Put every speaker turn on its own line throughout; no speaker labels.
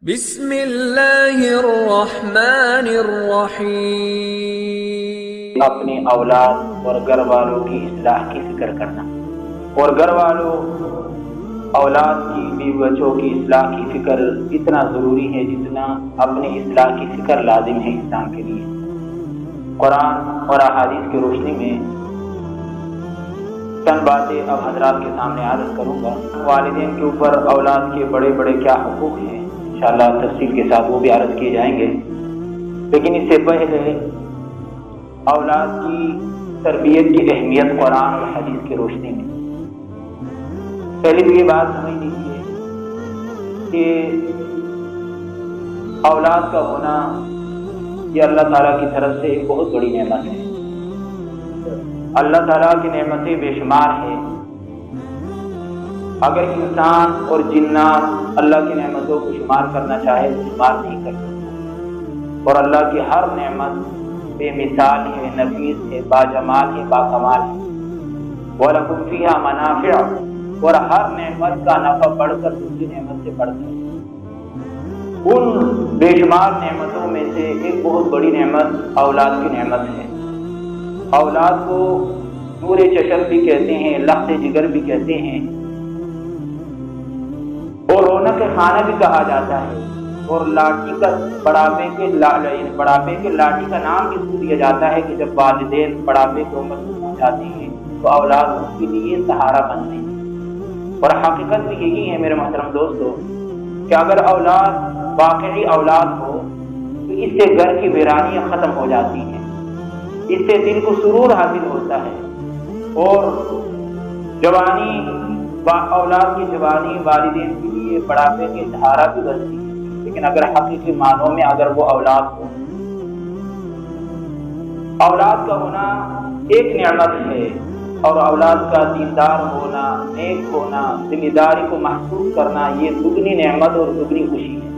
بسم اللہ الرحمن الرحیم۔
اپنی اولاد اور گھر والوں کی اصلاح کی فکر کرنا، اور گھر والوں اولاد کی بیوی بچوں کی اصلاح کی فکر اتنا ضروری ہے جتنا اپنی اصلاح کی فکر لازم ہے انسان کے لیے۔ قرآن اور احادیث کی روشنی میں چند باتیں اب حضرات کے سامنے عرض کروں گا۔ والدین کے اوپر اولاد کے بڑے بڑے کیا حقوق ہیں، انشاءاللہ تفصیل کے ساتھ وہ بھی عرض کیے جائیں گے، لیکن اس سے پہلے اولاد کی تربیت کی اہمیت قرآن اور حدیث کی روشنی میں پہلے تو یہ بات سمجھ لیجیے کہ اولاد کا ہونا یہ اللہ تعالیٰ کی طرف سے ایک بہت بڑی نعمت ہے۔ اللہ تعالیٰ کی نعمتیں بے شمار ہیں، اگر انسان اور جنات اللہ کی نعمتوں کو شمار کرنا چاہے تو شمار نہیں کر سکتا، اور اللہ کی ہر نعمت بے مثال ہے، نفیس ہے، باجمال ہے، باکمال ہے۔ وَلَكُمْ فِيهَا مَنَافِعُ، اور ہر نعمت کا نفع بڑھ کر دوسری نعمت سے بڑھ کر ان بے شمار نعمتوں میں سے ایک بہت بڑی نعمت اولاد کی نعمت ہے۔ اولاد کو نور چشم بھی کہتے ہیں، لخت جگر بھی کہتے ہیں، اور رونق خانہ بھی کہا جاتا ہے، اور لاٹھی کا بڑھاپے کے لاٹھی کا نام اس کو دیا جاتا ہے کہ جب والدین بڑھاپے کی عمر کو پہنچاتے ہیں تو اولاد اس کے لیے سہارا بنتے ہیں۔ اور حقیقت بھی یہی ہے میرے محترم دوستو کہ اگر اولاد واقعی اولاد ہو تو اس سے گھر کی ویرانیاں ختم ہو جاتی ہیں، اس سے دل کو سرور حاصل ہوتا ہے، اور جوانی اولاد کی جوانی والدین کے لیے بڑھاپے کے سہارا بھی بنتی ہے۔ لیکن اگر حقیقی معنوں میں اگر وہ اولاد ہو، اولاد کا ہونا ایک نعمت ہے، اور اولاد کا دیندار ہونا، نیک ہونا، ذمہ داری کو محسوس کرنا یہ دگنی نعمت اور دگنی خوشی ہے۔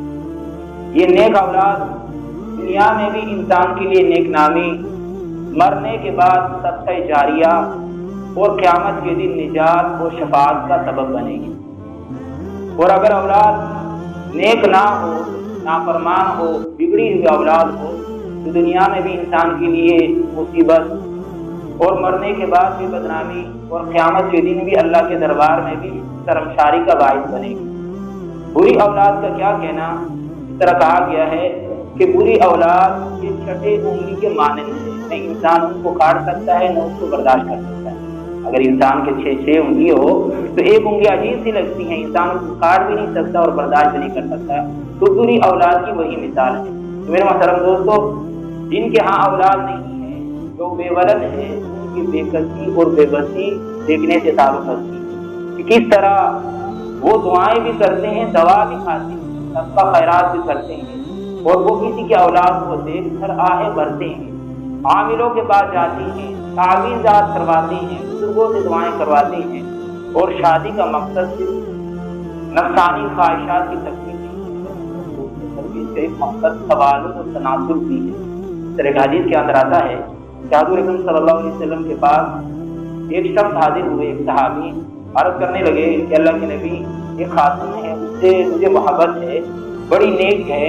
یہ نیک اولاد دنیا میں بھی انسان کے لیے نیک نامی، مرنے کے بعد صدقہ جاریہ، اور قیامت کے دن نجات اور شفاعت کا سبب بنے گی۔ اور اگر اولاد نیک نہ ہو، نافرمان ہو، بگڑی ہوئی اولاد ہو تو دنیا میں بھی انسان کے لیے مصیبت، اور مرنے کے بعد بھی بدنامی، اور قیامت کے دن بھی اللہ کے دربار میں بھی شرمساری کا باعث بنے گی۔ بری اولاد کا کیا کہنا، اس طرح کہا گیا ہے کہ بری اولاد یہ چھٹے انگلی کے مانند ہے، نہ انسان ان کو کاٹ سکتا ہے نہ اس کو برداشت کر سکتا ہے۔ اگر انسان کے 6 انگلی ہو تو ایک انگلی عجیب سی لگتی ہے، انسان اس کو کاٹ بھی نہیں سکتا اور برداشت بھی نہیں کر سکتا، تو بری اولاد کی وہی مثال ہے۔ تو میرے محترم دوستو، جن کے ہاں اولاد نہیں ہے، جو بے ولد ہے، ان کی بے کسی اور بے بسی دیکھنے سے تعلق رکھتی ہے کہ کس طرح وہ دعائیں بھی کرتے ہیں، دوا بھی کھاتے ہیں، صدقہ خیرات بھی کرتے ہیں، اور وہ کسی کی اولاد کو دیکھ کر آہیں بھرتے ہیں، عاملوں کے پاس جاتے ہیں، تعویذات کرواتے ہیں، بزرگوں سے دعائیں کرواتے ہیں، اور شادی کا مقصد صرف نفسانی خواہشات کی تکمیل نہیں ہے، اس کا ایک مقصد توالد اور تناسل بھی ہے۔ اس طرح ایک حدیث کے اندر آتا ہے کہ حضور اکرم صلی اللہ علیہ وسلم کے پاس ایک شخص حاضر ہوئے، ایک صحابی عرض کرنے لگے کہ اللہ کے نبی، ایک خاتون ہے، اس سے مجھے محبت ہے، بڑی نیک ہے،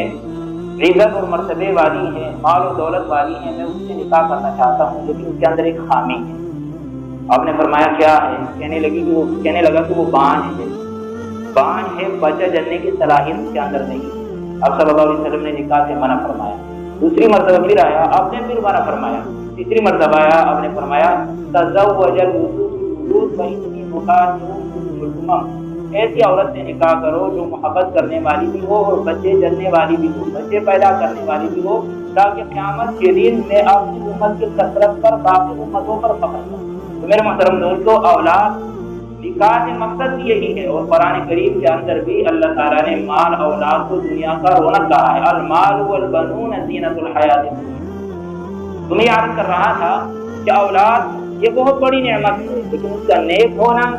عزت اور مرتبے والی ہے، مال و دولت والی ہے، میں اس سے نکاح کرنا چاہتا ہوں، لیکن اس کے اندر ایک خامی ہے۔ آپ نے فرمایا کیا ہے؟ کہنے لگا کہ وہ بانجھ ہے، بچہ جننے کی صلاحیت اس کے اندر نہیں۔ اب صلی اللہ علیہ وسلم نے نکاح سے منع فرمایا، دوسری مرتبہ پھر آیا، آپ نے پھر منع فرمایا، تیسری مرتبہ آیا، آپ نے فرمایا تزوج الودود فإنی مکاثر، ایسی عورت سے نکاح کرو جو محبت کرنے والی بھی ہو اور بچے جننے والی بھی ہو، بچے پیدا کرنے والی بھی ہو، تاکہ قیامت کے دن میں اپنی امت کی کثرت پر باقی امتوں پر فخر کروں۔ تو میرے محترم دوستو، اولاد نکاح سے مقصد بھی یہی ہے، اور قرآن کریم کے اندر بھی اللہ تعالیٰ نے مال اولاد کو دنیا کا رونق کہا ہے، المال والبنون زینۃ الحیات الدنیا۔ تمہیں یاد کر رہا تھا کہ اولاد یہ بہت بڑی نعمت ہے، لیکن اس کا نیک ہونا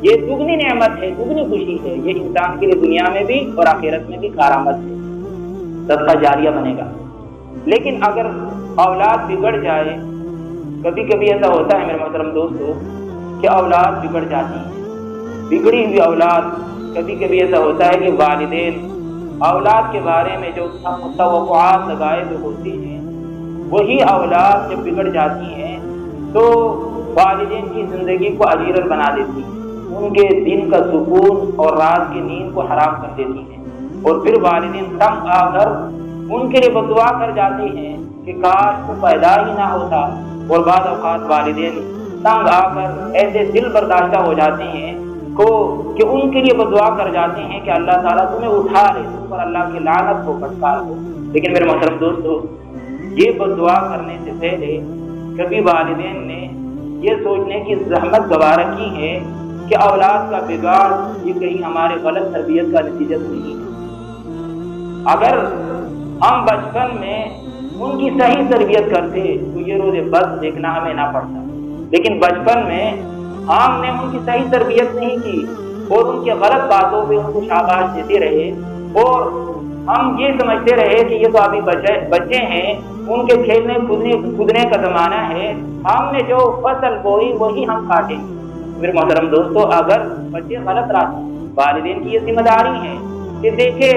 یہ دگنی نعمت ہے، دگنی خوشی ہے، یہ انسان کے لیے دنیا میں بھی اور آخرت میں بھی کارآمد ہے، صدقہ جاریہ بنے گا۔ لیکن اگر اولاد بگڑ جائے، کبھی کبھی ایسا ہوتا ہے میرے محترم دوستو کہ اولاد بگڑ جاتی ہے، بگڑی ہوئی اولاد، کبھی کبھی ایسا ہوتا ہے کہ والدین اولاد کے بارے میں جو توقعات لگائے ہوئے ہوتے ہیں وہی اولاد جب بگڑ جاتی ہیں تو والدین کی زندگی کو اجیرل بنا دیتی ہیں، ان کے دن کا سکون اور رات کی نیند کو حرام کر دیتی ہیں، اور پھر والدین تنگ آ کر ان کے لیے بدعا کر جاتے ہیں کہ کاش تو پیدا ہی نہ ہوتا، اور بعض اوقات والدین تنگ آ کر ایسے دل برداشتہ ہو جاتے ہیں کہ ان کے لیے بدعا کر جاتے ہیں کہ اللہ تعالیٰ تمہیں اٹھا لے، تم پر اللہ کی لعنت کو پھٹکار ہو۔ لیکن میرے محترم دوستو، یہ بدعا کرنے سے پہلے کبھی والدین نے یہ سوچنے کی زحمت گوارا کی ہے کہ اولاد کا بگاڑ یہ کہیں ہمارے غلط تربیت کا نتیجہ نہیں ہے۔ اگر ہم بچپن میں ان کی صحیح تربیت کرتے تو یہ روز بد دیکھنا ہمیں نہ پڑتا، لیکن بچپن میں ہم نے ان کی صحیح تربیت نہیں کی اور ان کے غلط باتوں پہ ان کو شاباش دیتے رہے، اور ہم یہ سمجھتے رہے کہ یہ تو ابھی بچے ہیں، ان کے کھیلنے کودنے کا زمانہ ہے، ہم نے جو فصل بوئی وہی ہم کاٹیں گے۔ میرے محترم دوستو، اگر بچے غلط راستے، والدین کی یہ ذمہ داری ہے کہ دیکھے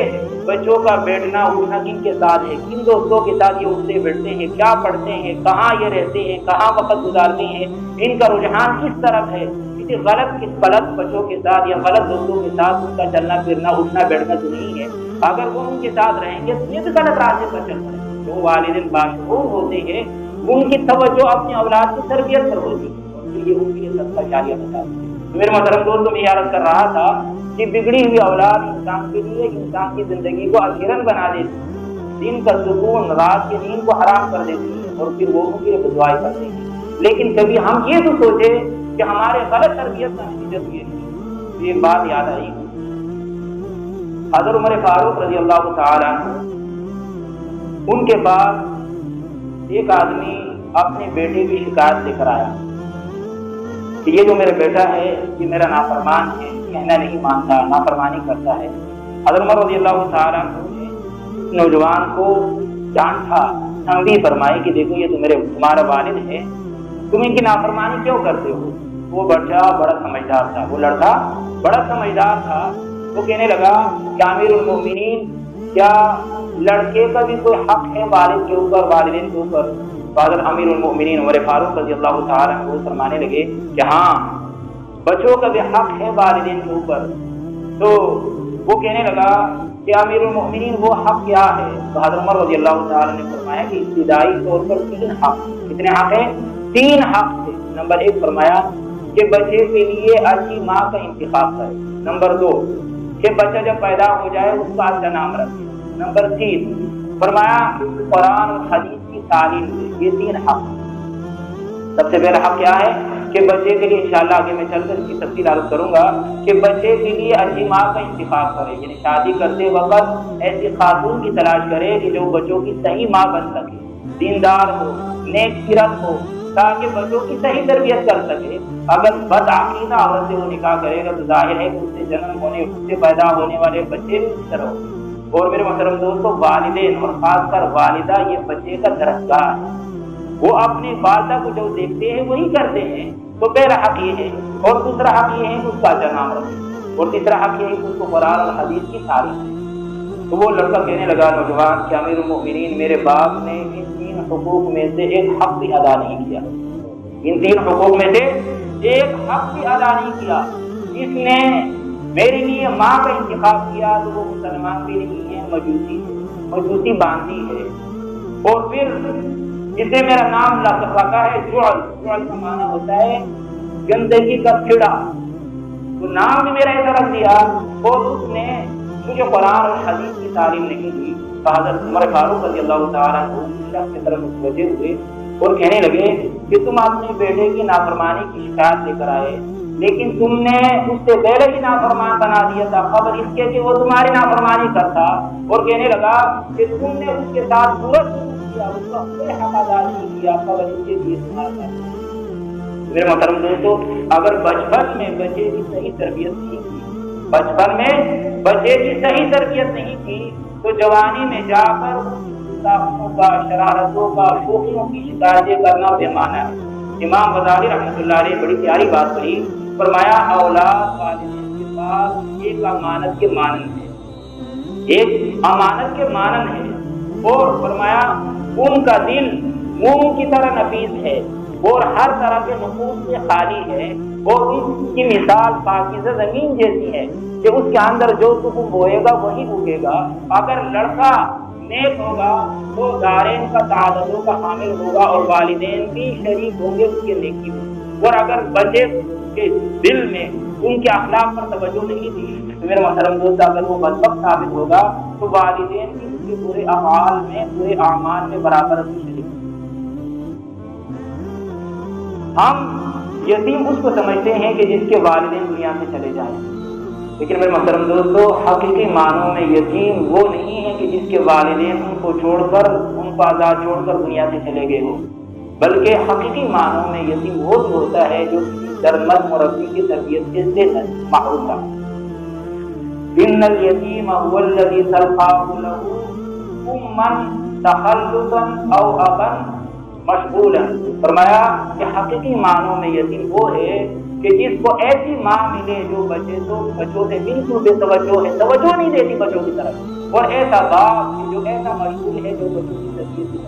بچوں کا بیٹھنا اٹھنا کن کے ساتھ ہے، کن دوستوں کے ساتھ یہ اٹھتے بیٹھتے ہیں، کیا پڑھتے ہیں، کہاں یہ رہتے ہیں، کہاں وقت گزارتے ہیں، ان کا رجحان کس طرف ہے۔ کسی غلط بچوں کے ساتھ یا غلط دوستوں کے ساتھ ان کا چلنا پھرنا اٹھنا بیٹھنا تو نہیں ہے۔ اگر وہ ان کے ساتھ رہیں گے تو یہ بھی غلط راستے پر چل پڑے۔ جو والدین باشعور ہوتے ہیں ان کی توجہ اپنی اولاد کی تربیت پر ہوتی ہے، اور یہ ان کے لیے صدقہ جاریہ بتا دیتے ہیں۔ میرے محترم دوستوں، میں عرض کر رہا تھا کہ بگڑی ہوئی اولاد انسان کے لیے انسان کی زندگی کو اخیراً بنا دیتی ہے، دن کا سکون رات کی نیند کو حرام کر دیتی ہے، اور پھر وہ ان کے لیے بدعائیں کرتے ہیں۔ لیکن کبھی ہم یہ تو سوچے کہ ہمارے غلط تربیت کا نتیجہ یہ نہیں۔ ایک بات یاد آئی، حضرت عمر فاروق رضی اللہ تعالیٰ عنہ، ان کے پاس ایک آدمی اپنے بیٹے کی شکایت لے کر آیا کہ یہ جو میرا بیٹا ہے یہ میرا نافرمان ہے، کہنا نہیں مانتا، نافرمانی کرتا ہے۔ حضرت عمر رضی اللہ تعالیٰ عنہ نے اس نوجوان کو ڈانٹا، تنبیہ فرمائی کہ دیکھو یہ تو تمہارا والد ہے، تم ان کی نافرمانی کیوں کرتے ہو؟ وہ بچہ بڑا سمجھدار تھا، وہ لڑکا بڑا سمجھدار تھا، وہ کہنے لگا کہ امیر المومنین، کیا لڑکے کا بھی کوئی حق ہے والد کے اوپر، والدین کے اوپر؟ حضرت امیر المومنین عمر فاروق رضی اللہ تعالیٰ عنہ فرمانے لگے کہ ہاں، بچوں کا بھی حق ہے والدین کے اوپر۔ تو وہ کہنے لگا کہ امیر المومنین وہ حق کیا ہے؟ تو حضرت عمر رضی اللہ تعالیٰ نے فرمایا کہ ابتدائی طور پر 3 حق۔ کتنے حق ہیں؟ 3 حق تھے۔ نمبر 1 فرمایا کہ بچے کے لیے اچھی ماں کا انتخاب کرے۔ نمبر 2 کہ بچہ جب پیدا ہو جائے اس کا اچھا نام رکھے۔ نمبر 3 فرمایا قرآن اور حدیث کی تعلیم دے۔ یہ 3 حق۔ سب سے پہلا حق کیا ہے کہ بچے کے لیے انشاءاللہ آگے میں چل کر اس کی تفصیل عرض کروں گا کہ بچے کے لیے اچھی ماں کا انتخاب کرے، یعنی شادی کرتے وقت ایسی خاتون کی تلاش کرے کہ جو بچوں کی صحیح ماں بن سکے، دیندار ہو، نیک سیرت ہو، تاکہ بچوں کی صحیح تربیت کر سکے۔ اگر بدعقیدہ عورت سے وہ نکاح کرے گا تو ظاہر ہے کہ اس سے جنم ہونے، اس سے پیدا ہونے والے بچے بھی اس طرح ہوں۔ اور میرے محترم دوستوں، والدین اور خاص کر والدہ یہ بچے کا درسگاہ ہے، وہ اپنے والدہ کو جو دیکھتے ہیں وہی کرتے ہیں۔ تو پہلا حق یہ ہے، اور دوسرا حق یہ ہے کہ اس کا اچھا نام رکھے، اور تیسرا حق یہ ہے کہ اس کو قرآن اور حدیث کی تعریف ہے۔ تو وہ لڑکا کہنے لگا نوجوان کہ امیر المؤمنین، میرے باپ نے ان 3 حقوق میں سے ایک حق بھی ادا نہیں کیا، ان 3 حقوق میں سے ایک حق بھی ادا نہیں کیا۔ اس نے میرے لیے ماں کا انتخاب کیا تو وہ مسلمان بھی نہیں ہے، مجوسی ہے، مجوسی باندھی ہے، اور پھر جسے میرا نام رکھا ہے جعل، جعل کا معنی ہوتا ہے گندگی کا کیڑا، تو نام بھی میرا ایسا رکھ دیا، اور اس نے مجھے قرآن اور حدیث کی تعلیم نہیں دی۔ حضرت عمر فاروق رضی اللہ تعالیٰ عنہ اس شخص کی طرف متوجہ ہوئے اور کہنے لگے کہ تم اپنے بیٹے کی نافرمانی کی شکایت لے کر آئے، لیکن تم نے اس سے پہلے ہی نافرمان بنا دیا تھا، خبر اس کے کہ وہ تمہاری نافرمانی کرتا، اور کہنے لگا کہ تم نے اس کے ساتھ برا کیا، اس کا کوئی حق ادا نہیں کیا، خبر اس کے لیے تمہارا۔ میرے محترم دوستو، اگر بچپن میں بچے کی صحیح تربیت نہیں کی، بچپن میں بچے کی صحیح تربیت نہیں کی تو جوانی میں جا کر گستاخیوں کا، شرارتوں کا، شوخیوں کی شکایتیں کرنا بے معنی ہے۔ امام غزالی رحمۃ اللہ علیہ بڑی پیاری بات کہی، فرمایا اولاد والدین کے پاس ایک امانت کے مانند ہے، ایک امانت کے مانند ہے، اور فرمایا ان کا دل موم کی طرح نفیس ہے اور ہر طرح کے نفوذ سے خالی ہے، اور اس کی مثال پاکیزہ زمین جیسی ہے کہ اس کے اندر جو تم بوئے گا وہی اگے گا۔ اگر لڑکا نیک ہوگا تو دارین کا تعددوں کا حامل ہوگا اور والدین بھی شریک ہوں گے اس کے نیکی میں، اور اگر بچے کے دل میں ان کے اخلاق پر توجہ نہیں دی تو میرے محترم دوست اگر وہ بدبخت ثابت ہوگا تو والدین بھی اس کے برے افعال میں، برے اعمال میں برابر شریک۔ ہم یتیم اس کو سمجھتے ہیں کہ جس کے والدین دنیا سے چلے جائیں، لیکن میرے محترم دوستو حقیقی معنوں میں یتیم وہ نہیں ہے کہ جس کے والدین ان کو چھوڑ کر، ان کو آزاد چھوڑ کر دنیا سے چلے گئے ہو، بلکہ حقیقی معنوں میں یتیم وہ بھی ہوتا ہے جو درمد مربی کی تربیت سے محروم تھا۔ ان الیتیم هو الذی تلقاه له امًا تخلفا او ابا مشغولا، فرمایا کہ حقیقی معنوں میں یتیم وہ ہے کہ جس کو ایسی ماں ملے جو بچوں سے بالکل بے توجہ ہے، توجہ نہیں دیتی بچوں کی طرف، اور ایسا باپ جو ایسا مشغول ہے جو بچوں کی تربیت کی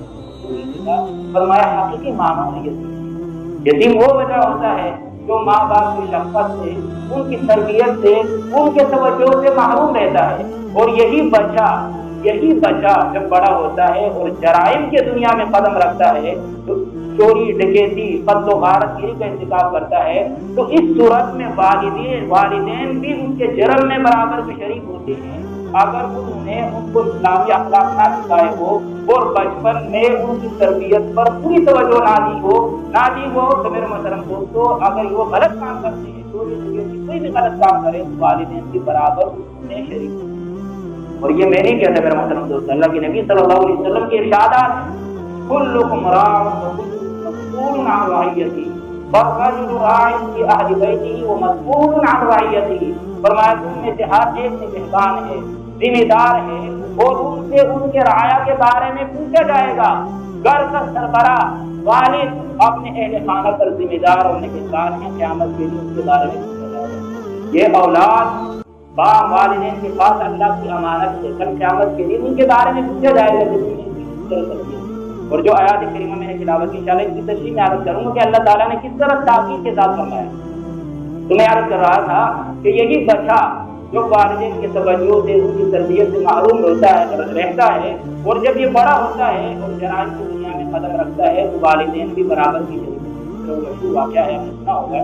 طرف۔ فرمایا حقیقی معنوں میں یتیم وہ بچہ ہوتا ہے جو ماں باپ کی شفقت سے، ان کی تربیت سے، ان کے توجہ سے محروم رہتا ہے، اور یہی بچہ جب بڑا ہوتا ہے اور جرائم کے دنیا میں قدم رکھتا ہے، تو چوری ڈکیتی قتل و غارت گیری کا ارتکاب کرتا ہے، تو اس صورت میں والدین بھی ان کے جرم میں برابر کے شریک ہوتے ہیں اگر انہوں نے ان کو اسلامی اخلاق نہ سکھائے ہو اور بچپن میں ان کی تربیت پر پوری توجہ نہ دی ہو تو میرے محترم دوستو اگر وہ غلط کام کرتے ہیں، چوری ڈکیتی کوئی بھی غلط کام کرے تو والدین کے برابر اس میں شریک ہوتے ہیں۔ اور یہ میں نہیں کہتا میرے محترم دوست، اللہ کے نبی صلی اللہ علیہ وسلم کے ارشادات کلکم راع وکلکم مسئول عن رعیتہ، والرجل راع فی اہل بیتہ ومسئول عن رعیتہ، فرمایا تم میں سے ہر ایک نگہبان ہے، ذمہ دار ہے، اور ان سے ان کے رعایا کے بارے میں پوچھا جائے گا۔ گھر کا سربراہ والد اپنے اہل خانہ پر ذمہ دار اور نگہبان ہے، قیامت کے دن اس کے بارے میں پوچھا جائے گا۔ یہ اولاد باپ والدین کے پاس اللہ کی امانت ہے، کل قیامت کے دن ان کے بارے میں پوچھا جائے گا کہ کس طرح سکتی ہے۔ اور جو آیات کریمہ میں نے تلاوت کی انشاءاللہ اس کی تشریح میں عرض کروں گا کہ اللہ تعالیٰ نے کس طرح تاکید کے ساتھ فرمایا۔ تو میں عرض کر رہا تھا کہ یہی بچہ جو والدین کی توجہ سے، ان کی تربیت سے محروم رہتا ہے، اور جب یہ بڑا ہوتا ہے اور جرائم کی دنیا میں قدم رکھتا ہے تو والدین بھی برابر کی شریک۔ مشہور واقعہ ہے، آپ نے سنا ہوگا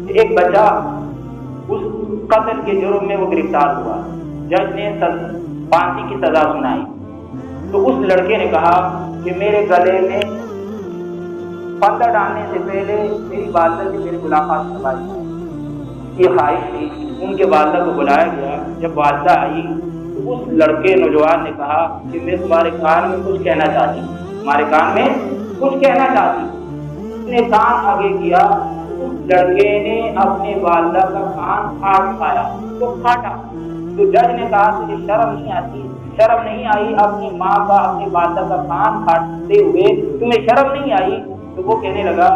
کہ ایک بچہ اس قتل کے جرم میں وہ گرفتار ہوا، جج نے پھانسی کی سزا سنائی، تو اس لڑکے نے کہا کہ میرے گلے میں پھندہ ڈالنے سے پہلے میری والدہ سے میری ملاقات کروائی۔ یہ خواہش تھی، ان کے والدہ کو بلایا گیا۔ جب والدہ آئی تو اس لڑکے نوجوان نے کہا کہ میں تمہارے کان میں کچھ کہنا چاہتی ہوں، تمہارے کان میں کچھ کہنا چاہتی ہوں۔ اس نے کان آگے کیا، اس لڑکے نے اپنے والدہ کا کان کاٹا تو جج نے کہا تجھے شرم نہیں آئی اپنی ماں کا، اپنی والدہ کا کان کاٹتے ہوئے تمہیں شرم نہیں آئی؟ تو وہ کہنے لگا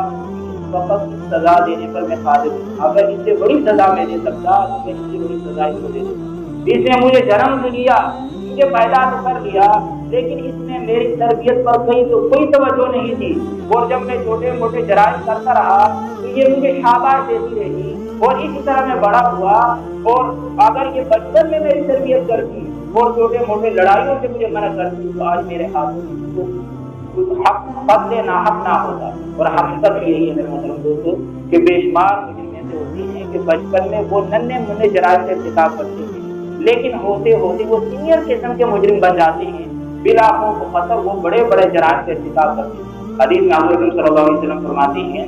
وقت سزا دینے پر میں قادر ہوں، اگر اس سے بڑی سزا میں دے سکتا تو میں اس سے بڑی سزا اس کو دے دیتا۔ اس نے مجھے جنم تو لیا، مجھے پیدا تو کر لیا، لیکن اس میں میری تربیت پر کوئی توجہ نہیں تھی، اور جب میں چھوٹے موٹے جرائم کرتا رہا تو یہ مجھے شاباش دیتی رہی، اور اسی طرح میں بڑا ہوا، اور اگر یہ بچپن میں میری تربیت کرتی اور چھوٹے موٹے لڑائیوں سے مجھے منع کرتی تو آج میرے ہاتھوں حق قتل ناحق نہ ہوتا۔ اور حقیقت یہی ہے میرے محترم دوستو کہ بے شمار مجرمیں سے ہوتی ہیں کہ بچپن میں وہ ننھے منھے جرائم سے ارتکاب کرتے ہیں، لیکن ہوتے ہوتے وہ سینئر قسم کے مجرم بن جاتے ہیں، بلا خوف و خطر وہ بڑے بڑے جرائم سے ارتکاب کرتے ہیں۔ حدیث میں حضرت صلی اللہ علیہ وسلم فرماتے ہیں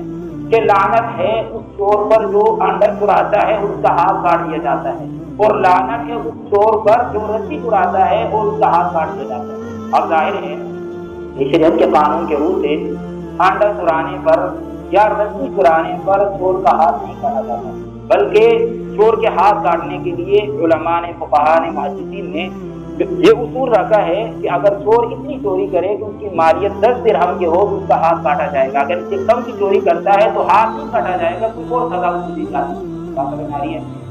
کہ لعنت ہے اس چور پر جو انڈر چراتا ہے اس کا ہاتھ کاٹ دیا جاتا ہے، اور لعنت ہے اس چور پر جو رسی چراتا ہے اور اس کا ہاتھ کاٹ دیا جاتا ہے۔ اب ظاہر ہے شریعت کے قانون کے روح سے انڈا چرانے پر یا رسی چرانے پر چور کا ہاتھ نہیں کاٹا جاتا، بلکہ چور کے ہاتھ کاٹنے کے لیے علماء نے، فقہاء نے، محدثین نے یہ اصول رکھا ہے کہ اگر چور اتنی چوری کرے کہ اس کی مالیت 10 درہم کی ہو تو اس کا ہاتھ کاٹا جائے گا، اگر اس سے کم کی چوری کرتا ہے تو ہاتھ نہیں کاٹا جائے گا، کوئی اور سزا اس کو دی جاتی ہے۔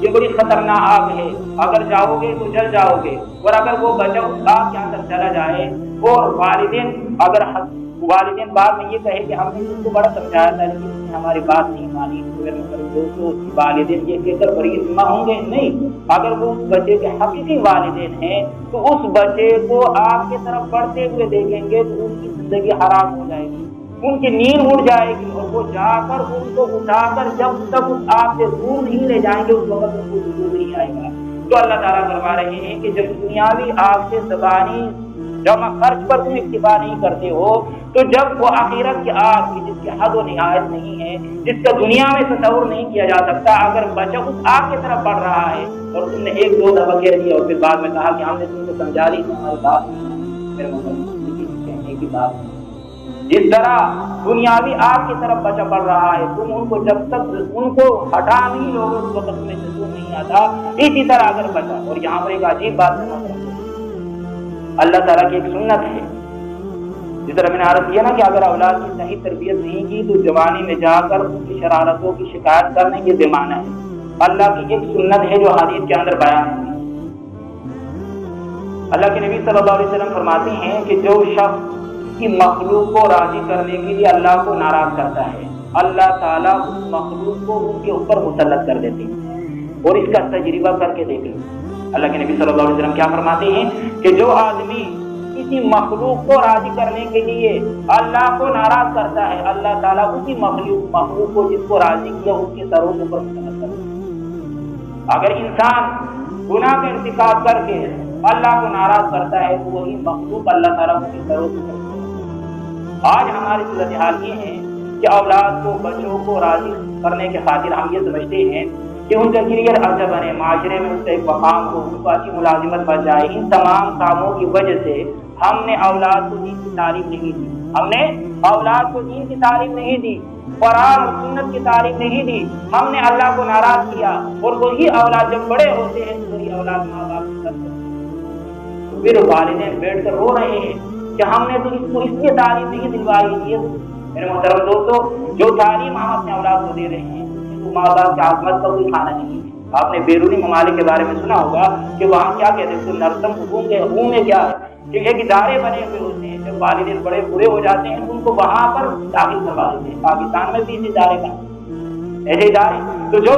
یہ بڑی خطرناک آگ ہے، اگر جاؤ گے تو جل جاؤ گے۔ اور اگر وہ بچہ اس آگ کے اندر چلا جائے اور والدین بعد میں یہ کہے کہ ہم نے اس کو بڑا سمجھایا تھا لیکن اس نے ہماری بات نہیں مانی، تو میرے دوستوں والدین یہ کہہ کر بڑی ذمہ ہوں گے؟ نہیں، اگر وہ اس بچے کے حقیقی والدین ہیں تو اس بچے کو آگ کی طرف بڑھتے ہوئے دیکھیں گے تو ان کی زندگی حرام ہو جائے گی، ان کی نیند اڑ جائے گی، اور وہ جا کر ان کو اٹھا کر جب تک اس آگ سے دور نہیں لے جائیں گے اس وقت ان کو وضو نہیں آئے گا۔ تو اللہ تعالیٰ فرما رہے ہیں کہ جب دنیاوی آگ سے زبانی جمع خرچ پر تم اکتفا نہیں کرتے ہو تو جب وہ آخرت کی آگ کی جس کی حد و نہایت نہیں ہے، جس کا دنیا میں تصور نہیں کیا جا سکتا، اگر بچہ اس آگ کی طرف بڑھ رہا ہے اور تم نے ایک دو دفعہ کہہ دیا اور پھر بعد میں کہا کہ ہم نے تم کو سمجھا دی تو ہماری بات نہیں، میرے مطلب کہنے کی بات نہیں۔ جس طرح دنیاوی آگ کی طرف بچہ بڑھ رہا ہے، تم ان کو جب تک ان کو ہٹا نہیں لوگے اس وقت تمہیں تصور نہیں آتا، اسی طرح اگر بچہ، اور یہاں پر ایک عجیب بات ہے، اللہ تعالیٰ کی ایک سنت ہے، جس طرح میں نے عرض کیا نا کہ اگر اولاد کی صحیح تربیت نہیں کی تو جوانی میں جا کر ان کی شرارتوں کی شکایت کرنے یہ بے معنی ہے۔ اللہ کی ایک سنت ہے جو حدیث کے اندر بیان ہوئی۔ اللہ کے نبی صلی اللہ علیہ وسلم فرماتے ہیں کہ جو شخص کی مخلوق کو راضی کرنے کے لیے اللہ کو ناراض کرتا ہے، اللہ تعالیٰ اس مخلوق کو ان کے اوپر مسلط کر دیتے ہیں، اور اس کا تجربہ کر کے دیکھ لیں۔ اللہ کے نبی صلی اللہ علیہ وسلم کیا فرماتے ہیں کہ جو آدمی کسی مخلوق کو راضی کرنے کے لیے اللہ کو ناراض کرتا ہے، اللہ تعالیٰ اسی مخلوق کو جس کو راضی کیا اس کے سروں کے اوپر مسلط کرتا ہے۔ اگر انسان گناہ کا ارتکاب کر کے اللہ کو ناراض کرتا ہے تو وہی مخلوق اللہ تعالیٰ اس کے سروں کے اوپر مسلط کرتا ہے۔ آج ہماری صورتحال یہ ہے کہ اولاد کو، بچوں کو راضی کرنے کے خاطر ہم یہ سمجھتے ہیں کہ ان کا کیریئر اچھا بنے، معاشرے میں اس کا ایک مقام ہو، ان کو اچھی ملازمت بن جائے۔ ان تمام کاموں کی وجہ سے ہم نے اولاد کو دین کی تعلیم نہیں دی، ہم نے اولاد کو دین کی تعلیم نہیں دی، قرآن اور سنت کی تعلیم نہیں دی، ہم نے اللہ کو ناراض کیا، اور وہی اولاد جب بڑے ہوتے ہیں تو وہی اولاد ماں باپ کی طرف پھر والدین بیٹھ کر رو رہے ہیں کہ ہم نے تو اس کو اس لیے تعلیم نہیں دلوائی۔ میرے محترم دوستو، جو تعلیم ہم اپنے اولاد کو دے رہے ہیں ماں باپ کی عظمت کا کوئی کھانا نہیں ہے۔ آپ نے بیرونی ممالک کے بارے میں سنا ہوگا کہ وہاں کیا کہتے ہیں، نرسم حکوم میں کیا ہے کہ ایک ادارے بنے ہوئے ہوتے ہیں، جب والدین بڑے بوڑھے ہو جاتے ہیں ان کو وہاں پر داخل کروا دیتے ہیں۔ پاکستان میں بھی اس ادارے بنے، ایسے ادارے تو جو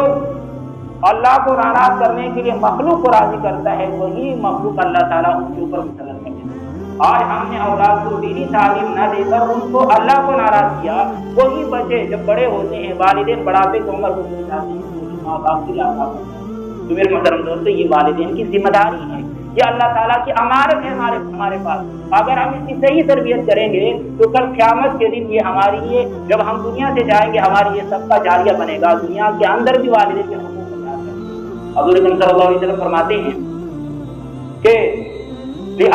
اللہ کو ناراض کرنے کے لیے مخلوق کو راضی کرتا ہے وہی مخلوق اللہ تعالیٰ ان کے اوپر مسلط کر دیتا ہے۔ آج ہم نے اولاد کو دینی تعلیم نہ دے کر ان کو اللہ کو ناراض کیا، وہی بچے جب بڑے ہوتے ہیں، والدین بڑھاپے کی عمر کو پہنچ جاتے ہیں، ماں باپ کی لاپرواہی۔ تو میرے محترم دوستو، یہ والدین کی ذمہ داری ہے، یہ اللہ تعالیٰ کی امانت ہے ہمارے پاس۔ اگر ہم اس کی صحیح تربیت کریں گے تو کل قیامت کے دن یہ ہماری جب ہم دنیا سے جائیں گے ہماری یہ سب کا جاریہ بنے گا، دنیا کے اندر بھی والدین کے حقوق کو یاد کریں۔ حضور اکرم صلی اللہ علیہ وسلم فرماتے ہیں کہ کہ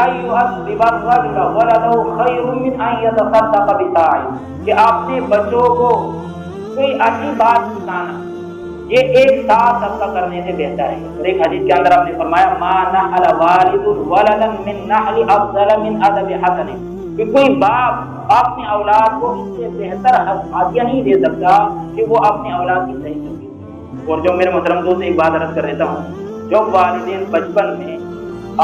اپنے بچوں کو کوئی اچھی بات سکھانا یہ ایک ساتھ صدقہ کرنے سے بہتر ہے۔ اور ایک حدیث کے اندر آپ نے فرمایا ما نحل والد ولدا من نحل افضل من ادب حسن، کہ کوئی باپ اپنے اولاد کو اس سے بہتر ہدیہ نہیں دے سکتا کہ وہ اپنے اولاد کی صحیح تربیت۔ اور جو میرے محترم دوست ایک بات عرض کر دیتا ہوں، جو والدین بچپن میں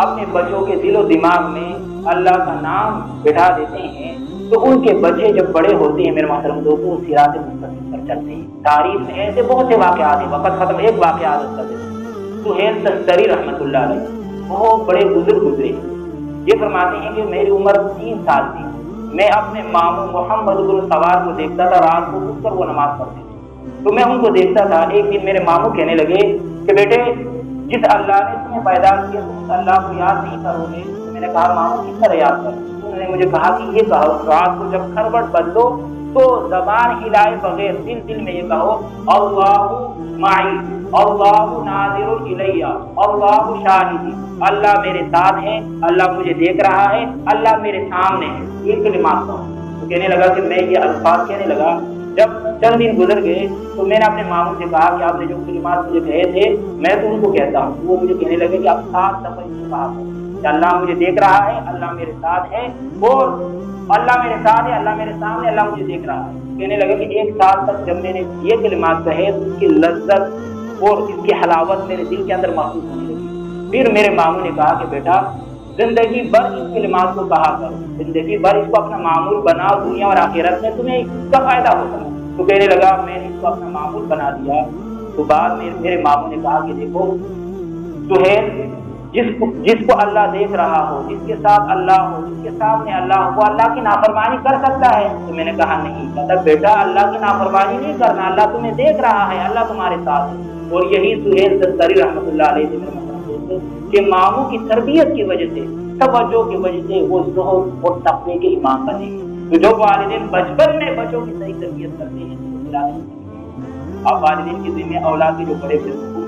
اپنے بچوں کے دل و دماغ میں اللہ کا نام بٹھا دیتے ہیں تو ان کے بچے جب بڑے ہوتے ہیں میرے محترم دوستوں صراط مستقیم پر چلتے ہیں۔ تاریخ میں ایسے بہت سے واقعات ہیں، وقت ختم ایک واقعات کر دیتے ہیں۔ سہیل تستری رحمۃ اللہ علیہ بہت بڑے بزرگ گزرے، یہ فرماتے ہیں کہ میری عمر 3 سال تھی، میں اپنے ماموں محمد بن سوار کو دیکھتا تھا، رات کو اٹھ کر وہ نماز پڑھتے تھے تو میں ان کو دیکھتا تھا۔ ایک دن میرے ماموں کہنے لگے کہ بیٹے جس اللہ نے تمہیں پیدا کیا تم اللہ کو یاد نہیں کرو گے؟ تو میں نے کہا ماموں کس طرح یاد کروں؟ انہوں نے مجھے کہا کہ یہ کہو رات کو جب کھروٹ بدلو تو زبان ہلائے بغیر دل میں یہ کہو اللہ معی اللہ ناظر الیہ اللہ شاہدی، اللہ میرے ساتھ ہے، اللہ مجھے دیکھ رہا ہے، اللہ میرے سامنے ہے، یہ کلمات کہو۔ تو کہنے لگا کہ میں یہ الفاظ کہنے لگا، جب چند دن گزر گئے تو میں نے اپنے ماموں سے کہا کہ آپ نے جو کلمات مجھے کہے تھے میں تو ان کو کہتا ہوں۔ وہ مجھے کہنے لگے کہ آپ 7 دفعہ اس کو کہا کہ اللہ مجھے دیکھ رہا ہے، اللہ میرے ساتھ ہے، اور اللہ میرے ساتھ ہے، اللہ میرے سامنے، اللہ مجھے دیکھ رہا ہے۔ کہنے لگے کہ 1 سال تک جب میں نے یہ کلمات کہے اس کی لذت اور اس کی حلاوت میرے دل کے اندر محسوس ہونے لگی۔ پھر میرے ماموں نے کہا کہ بیٹا زندگی بھر اس کلمات کو کہا کرو، زندگی بھر اس کو اپنا معمول بناؤ، دنیا اور آخرت میں تمہیں اس کا فائدہ ہوگا۔ تو کہنے لگا میں نے اس کو اپنا معمول بنا دیا۔ تو بعد میں میرے ماموں نے کہا کہ دیکھو سہیل، جس کو اللہ دیکھ رہا ہو، جس کے ساتھ اللہ ہو، جس کے سامنے اللہ ہو، وہ اللہ کی نافرمانی کر سکتا ہے؟ تو میں نے کہا نہیں۔ کہتا بیٹا اللہ کی نافرمانی نہیں کرنا، اللہ تمہیں دیکھ رہا ہے، اللہ تمہارے ساتھ ہے۔ اور یہی سہیل دستاری رحمۃ اللہ علیہ سے میرے کہ ماموں کی تربیت کی وجہ سے، توجہ کی وجہ سے وہ زہد اور تقوی کے امام بنے۔ تو جو والدین بچپن میں بچوں کی صحیح تربیت کرتے ہیں اب والدین کے ذمہ اولاد کے جو بڑے بڑے حقوق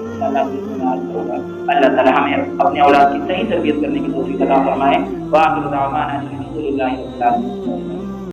اللہ تعالیٰ ہمیں اپنے اولاد کی صحیح تربیت کرنے کی توفیق عطا فرمائے۔ وآخر دعوانا الحمد للہ رب العالمین۔